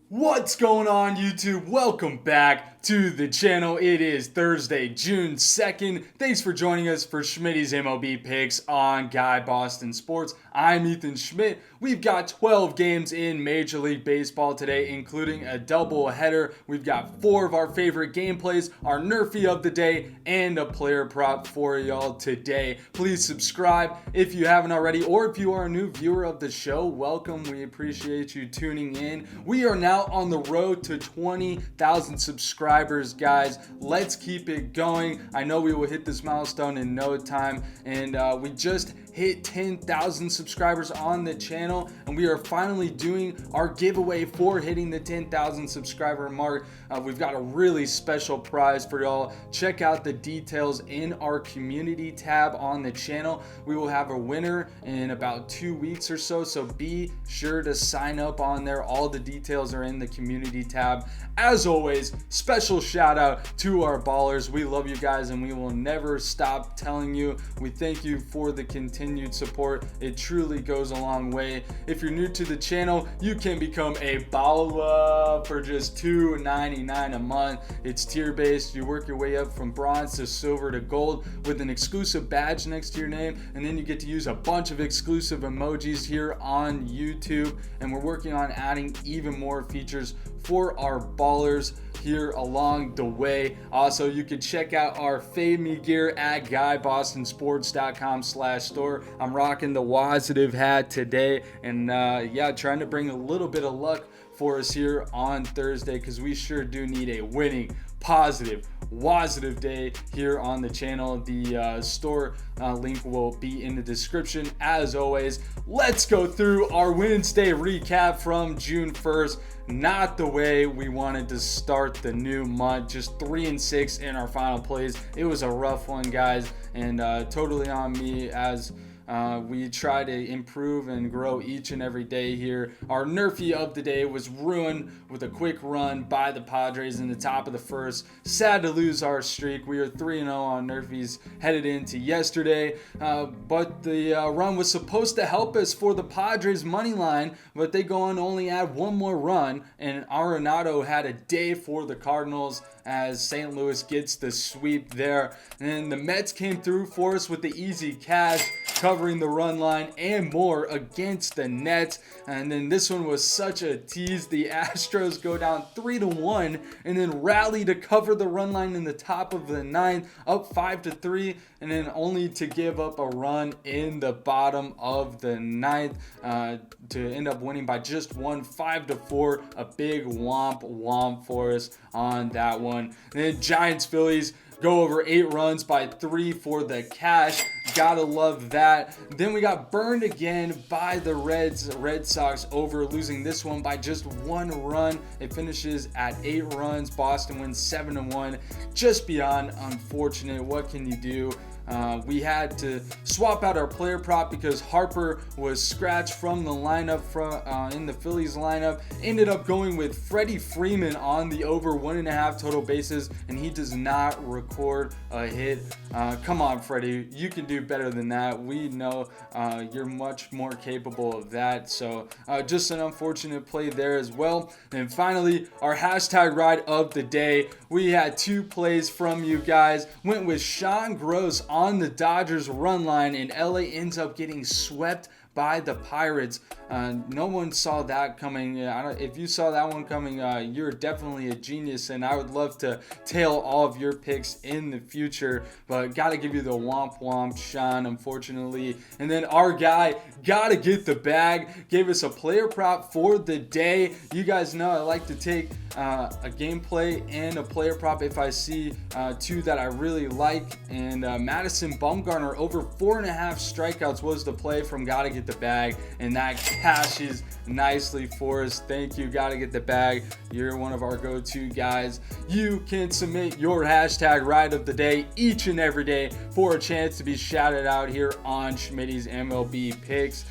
What's going on, YouTube? Welcome back to the channel. It is Thursday, June 2nd. Thanks for joining us for Schmidty's MLB picks on Guy Boston Sports. I'm Ethan Schmidt. We've got 12 games in Major League Baseball today, including a double header. We've got 4 of our favorite gameplays, our NRFI of the day, and a player prop for y'all today. Please subscribe if you haven't already, or if you are a new viewer of the show, welcome. We appreciate you tuning in. We are now on the road to 20,000 subscribers, guys. Let's keep it going. I know we will hit this milestone in no time, and we just hit 10,000 subscribers on the channel, and we are finally doing our giveaway for hitting the 10,000 subscriber mark. We've got a really special prize for y'all. Check out the details in our community tab on the channel. We will have a winner in about 2 weeks or so, so be sure to sign up on there. All the details are in the community tab. As always, special shout out to our ballers. We love you guys, and we will never stop telling you. We thank you for the continued support. It truly goes a long way. If you're new to the channel, you can become a baller for just $2.99 a month. It's tier based. You work your way up from bronze to silver to gold with an exclusive badge next to your name, and then you get to use a bunch of exclusive emojis here on YouTube, and we're working on adding even more features for our ballers here along the way. Also, you can check out our Fade Me gear at GuyBostonSports.com/store. I'm rocking the Positive hat today, and yeah, trying to bring a little bit of luck for us here on Thursday, because we sure do need a winning, positive, Positive day here on the channel. The store link will be in the description. As always, let's go through our Wednesday recap from June 1st. Not the way we wanted to start the new month. Just 3-6 in our final plays. It was a rough one, guys, and totally on me as we try to improve and grow each and every day here. Our NRFI of the day was ruined with a quick run by the Padres in the top of the first. Sad to lose our streak. We are 3-0 on NRFIs headed into yesterday, but the run was supposed to help us for the Padres money line, but they go on to only add one more run, and Arenado had a day for the Cardinals as St. Louis gets the sweep there. And the Mets came through for us with the easy cash, covering the run line and more against the Nets. And then this one was such a tease. The Astros go down 3-1 and then rally to cover the run line in the top of the ninth, up 5-3, and then only to give up a run in the bottom of the ninth to end up winning by just one, 5-4. A big womp for us on that one. And then Giants Phillies go over 8 runs by 3 for the cash. Gotta love that. Then we got burned again by the Red Sox over, losing this one by just 1 run. It finishes at 8 runs. Boston wins 7-1. Just beyond unfortunate. What can you do? We had to swap out our player prop because Harper was scratched from the lineup in the Phillies lineup. Ended up going with Freddie Freeman on the over 1.5 total bases, and he does not record a hit. Come on, Freddie, you can do better than that. We know you're much more capable of that. So just an unfortunate play there as well. And finally, our hashtag ride of the day. We had 2 plays from you guys. Went with Sean Gross on the Dodgers run line, and LA ends up getting swept by the Pirates. No one saw that coming. If you saw that one coming, you're definitely a genius, and I would love to tail all of your picks in the future, but gotta give you the womp, Sean, unfortunately. And then our guy, gotta get the bag, gave us a player prop for the day. You guys know I like to take a gameplay and a player prop if I see 2 that I really like, and Madison Bumgarner over 4.5 strikeouts was the play from Gotta Get the Bag, and that cashes nicely for us. Thank you, Gotta Get the Bag. You're one of our go-to guys. You can submit your hashtag ride of the day each and every day for a chance to be shouted out here on Schmidty's MLB picks.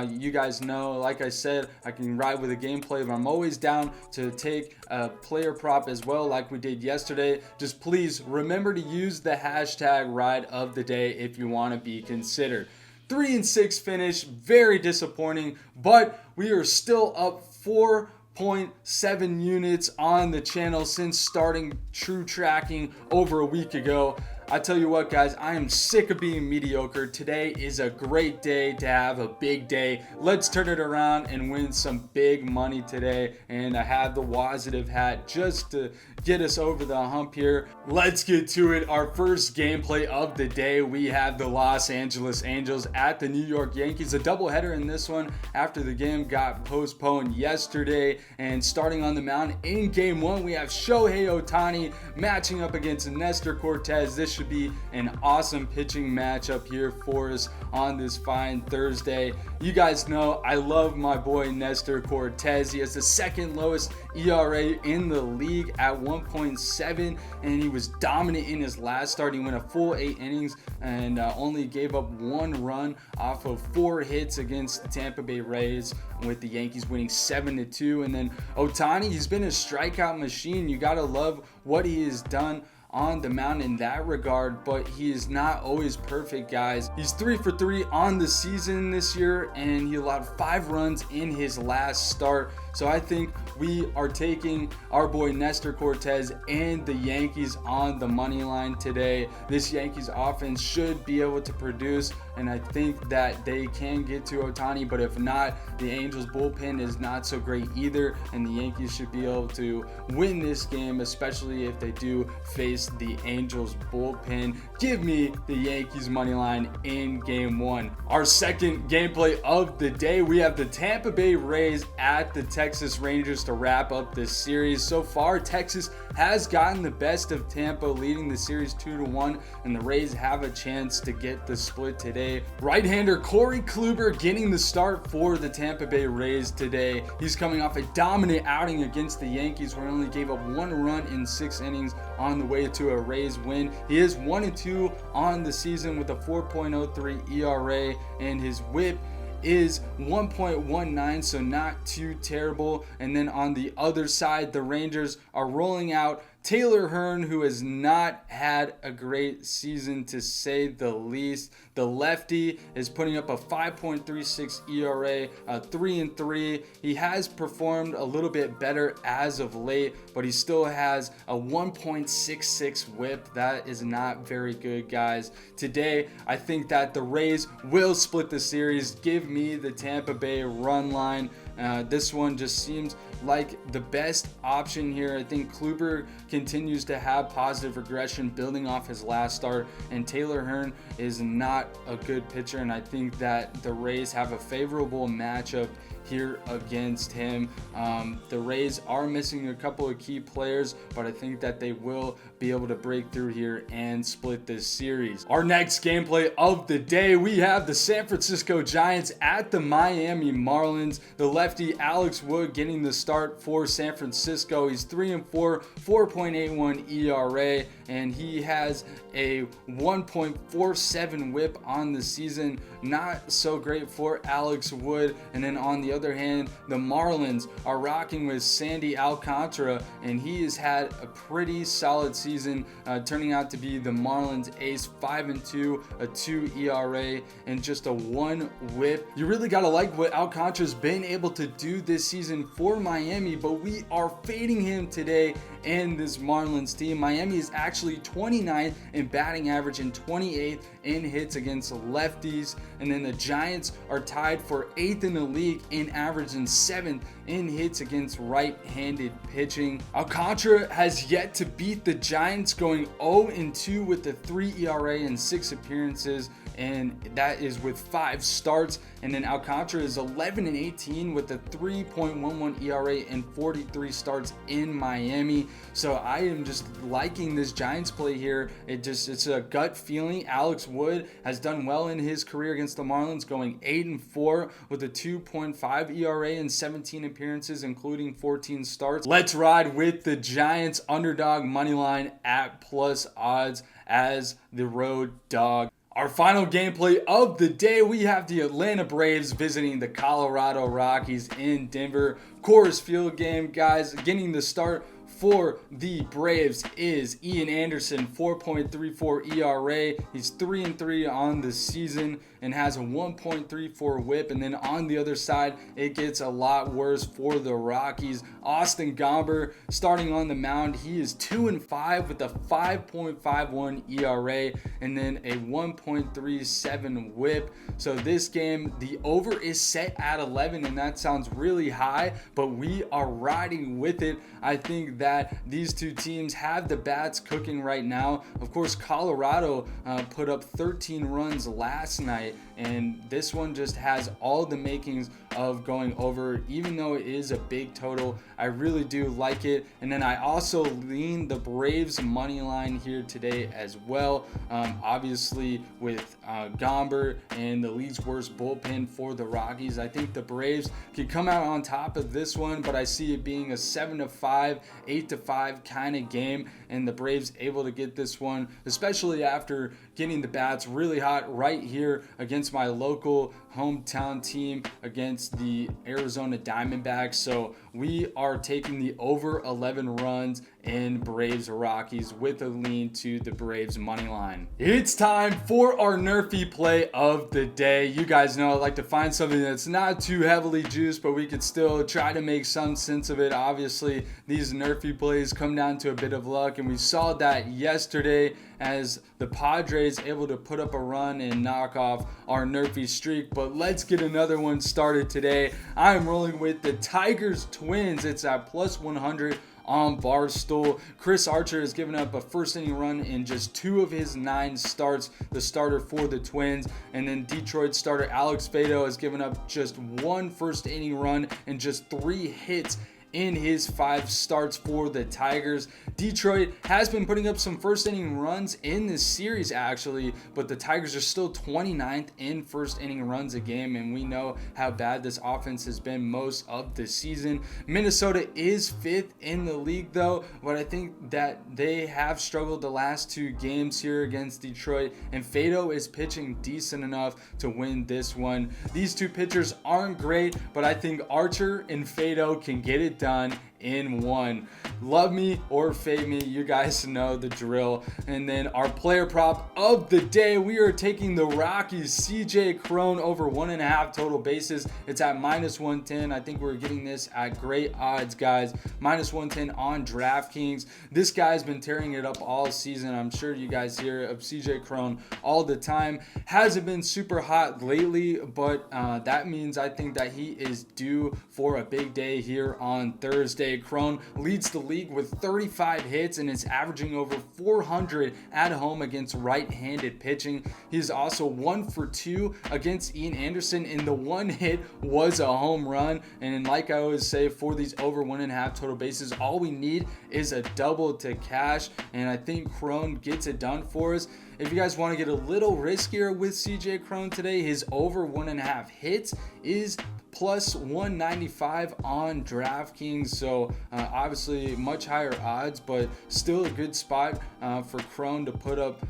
You guys know, like I said, I can ride with a gameplay, but I'm always down to take a player prop as well, like we did yesterday. Just please remember to use the hashtag ride of the day if you want to be considered. 3-6 finish, very disappointing, but we are still up 4 6.7 units on the channel since starting true tracking over a week ago. I tell you what, guys, I am sick of being mediocre. Today is a great day to have a big day. Let's turn it around and win some big money today. And I have the Positive hat just to get us over the hump here. Let's get to it. Our first gameplay of the day, we have the Los Angeles Angels at the New York Yankees. A doubleheader in this one after the game got postponed yesterday. And starting on the mound in game one, we have Shohei Ohtani matching up against Nestor Cortez. This should be an awesome pitching matchup here for us on this fine Thursday. You guys know I love my boy Nestor Cortez. He has the second lowest ERA in the league at 1.7, and he was dominant in his last start. He went a full 8 innings and only gave up 1 run off of 4 hits against the Tampa Bay Rays, with the Yankees winning 7-2. And then Ohtani, he's been a strikeout machine. You gotta love what he has done on the mound in that regard, but he is not always perfect, guys. He's 3 for 3 on the season this year, and he allowed 5 runs in his last start. So I think we are taking our boy Nestor Cortez and the Yankees on the money line today. This Yankees offense should be able to produce, and I think that they can get to Ohtani, but if not, the Angels bullpen is not so great either, and the Yankees should be able to win this game, especially if they do face the Angels bullpen. Give me the Yankees money line in game one. Our second gameplay of the day, we have the Tampa Bay Rays at the Texas Rangers to wrap up this series. So far, Texas has gotten the best of Tampa, leading the series 2-1, and the Rays have a chance to get the split today. Right-hander Corey Kluber getting the start for the Tampa Bay Rays today. He's coming off a dominant outing against the Yankees, where he only gave up 1 run in 6 innings on the way to a Rays win. He is 1-2 on the season with a 4.03 ERA, and his whip is 1.19, so not too terrible. And then on the other side, the Rangers are rolling out Taylor Hearn, who has not had a great season to say the least. The lefty is putting up a 5.36 ERA, 3-3. He has performed a little bit better as of late, but he still has a 1.66 whip. That is not very good, guys. Today, I think that the Rays will split the series. Give me the Tampa Bay run line. This one just seems like the best option here. I think Kluber continues to have positive regression building off his last start, and Taylor Hearn is not a good pitcher, and I think that the Rays have a favorable matchup here against him. The Rays are missing a couple of key players, but I think that they will be able to break through here and split this series. Our next gameplay of the day, we have the San Francisco Giants at the Miami Marlins. The lefty Alex Wood getting the start for San Francisco. He's 3-4, 4.81 ERA, and he has a 1.47 whip on the season. Not so great for Alex Wood. And then on the other hand, the Marlins are rocking with Sandy Alcantara, and he has had a pretty solid season, turning out to be the Marlins ace. 5-2, a 2 ERA, and just a 1 whip. You really gotta like what Alcantara's been able to do this season for Miami, but we are fading him today and this Marlins team. Miami is actually 29th in batting average and 28th in hits against lefties, and then the Giants are tied for 8th in the league in average and 7th in hits against right-handed pitching. Alcantara has yet to beat the Giants, going 0-2 with a 3 ERA and 6 appearances, and that is with 5 starts. And then Alcantara is 11-18 with a 3.11 ERA and 43 starts in Miami. So I am just liking this Giants play here. It's a gut feeling. Alex Wood has done well in his career against the Marlins, going 8-4 with a 2.5 ERA and 17 appearances, including 14 starts. Let's ride with the Giants underdog money line at plus odds as the road dog. Our final gameplay of the day, we have the Atlanta Braves visiting the Colorado Rockies in Denver. Coors Field game, guys, getting the start for the Braves is Ian Anderson, 4.34 ERA. He's 3-3 on the season and has a 1.34 whip. And then on the other side, it gets a lot worse for the Rockies. Austin Gomber starting on the mound. He is 2-5 with a 5.51 ERA and then a 1.37 whip. So this game, the over is set at 11, and that sounds really high, but we are riding with it. I think that these two teams have the bats cooking right now. Of course, Colorado put up 13 runs last night, and this one just has all the makings of going over. Even though it is a big total, I really do like it. And then I also lean the Braves money line here today as well. Obviously with Gomber and the league's worst bullpen for the Rockies, I think the Braves could come out on top of this one, but I see it being a 7-5, 8-5 kind of game, and the Braves able to get this one, especially after getting the bats really hot right here against my local hometown team, against the Arizona Diamondbacks. So we are taking the over 11 runs in Braves Rockies with a lean to the Braves money line. It's time for our NRFI play of the day. You guys know I like to find something that's not too heavily juiced, but we could still try to make some sense of it. Obviously, these NRFI plays come down to a bit of luck, and we saw that yesterday as the Padres able to put up a run and knock off our NRFI streak. But let's get another one started today. I'm rolling with the Tigers Twins. It's at plus 100 on Barstool. Chris Archer has given up a first inning run in just 2 of his 9 starts, the starter for the Twins. And then Detroit starter Alex Faedo has given up just 1 first inning run and just 3 hits in his 5 starts for the Tigers. Detroit has been putting up some first inning runs in this series actually, but the Tigers are still 29th in first inning runs a game, and we know how bad this offense has been most of the season. Minnesota is 5th in the league though, but I think that they have struggled the last 2 games here against Detroit, and Faedo is pitching decent enough to win this one. These 2 pitchers aren't great, but I think Archer and Faedo can get it done in one. Love me or fade me, you guys know the drill. And then our player prop of the day, we are taking the Rockies CJ Cron over 1.5 total bases. It's at minus 110. I think we're getting this at great odds, guys. Minus 110 on DraftKings. This guy's been tearing it up all season. I'm sure you guys hear of CJ Cron all the time. Hasn't been super hot lately, but that means I think that he is due for a big day here on Thursday. Cron leads the league with 35 hits and is averaging over 400 at home against right-handed pitching. He's also 1 for 2 against Ian Anderson, and the 1 hit was a home run. And like I always say, for these over 1.5 total bases, all we need is a double to cash, and I think Cron gets it done for us. If you guys want to get a little riskier with CJ Cron today, his over 1.5 hits is plus 195 on DraftKings. So obviously much higher odds, but still a good spot for Cron to put up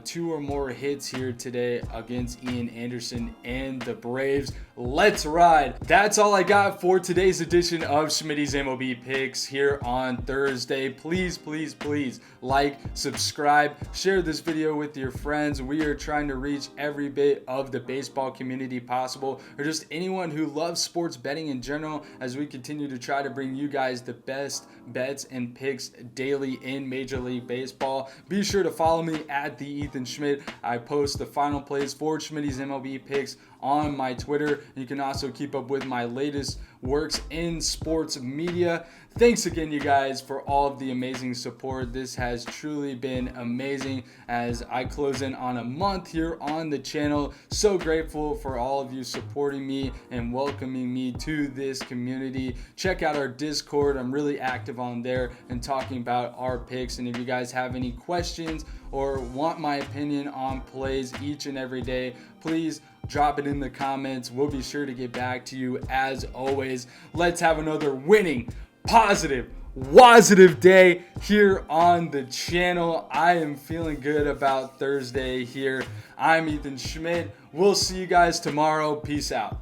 2 or more hits here today against Ian Anderson and the Braves. Let's ride. That's all I got for today's edition of Schmidty's MLB Picks here on Thursday. Please, please, please like, subscribe, share this video with your friends. We are trying to reach every bit of the baseball community possible, or just anyone who loves sports betting in general, as we continue to try to bring you guys the best bets and picks daily in Major League Baseball. Be sure to follow me at the Ethan Schmidt. I post the final plays for Schmidty's MLB Picks on my Twitter. You can also keep up with my latest works in sports media. Thanks again, you guys, for all of the amazing support. This has truly been amazing as I close in on a month here on the channel. So grateful for all of you supporting me and welcoming me to this community. Check out our Discord. I'm really active on there and talking about our picks. And if you guys have any questions or want my opinion on plays each and every day, please drop it in the comments. We'll be sure to get back to you as always. Let's have another winning, positive, wositive day here on the channel. I am feeling good about Thursday here. I'm Ethan Schmidt. We'll see you guys tomorrow. Peace out.